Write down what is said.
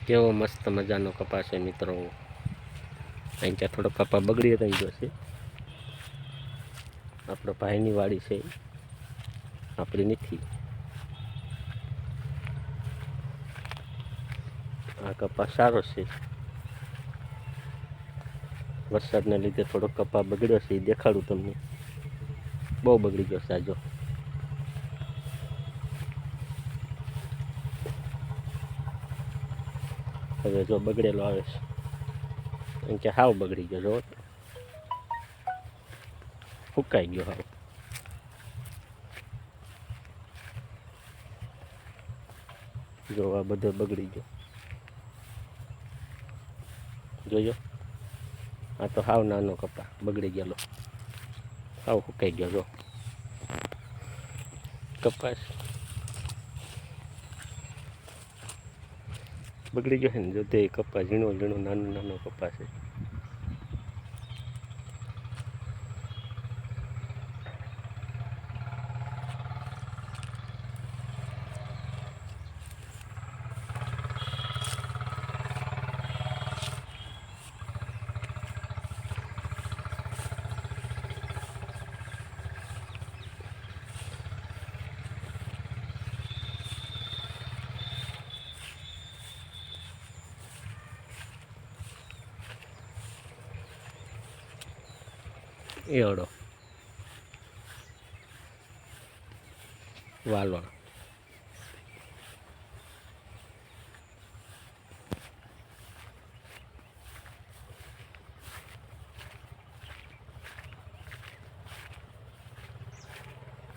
કેવો મસ્ત મજાનો કપા છે મિત્રો. અહીં ત્યાં થોડો કપા બગડી રહ્યો છે. આપણો ભાઈની વાડી છે, આપણી નથી. આ કપા સારો છે. વરસાદને લીધે થોડો કપા બગડ્યો છે, એ દેખાડું તમને. બહુ બગડી ગયો છે આજો. હવે જો બગડેલો આવે છે, એમ કે હાવ બગડી ગયો. જો ફૂંકાઈ ગયો હાવ. જો આ બધો બગડી ગયો. જોયો, આ તો હાવ નાનો કપા બગડી ગયેલો, હાવ ફૂંકાઈ ગયો. જો કપાસ બગડી ગયો છે ને. જો તે કપા ઝીણો ઝીણો નાનો નાનો કપા છે. એવડો વાલોળ.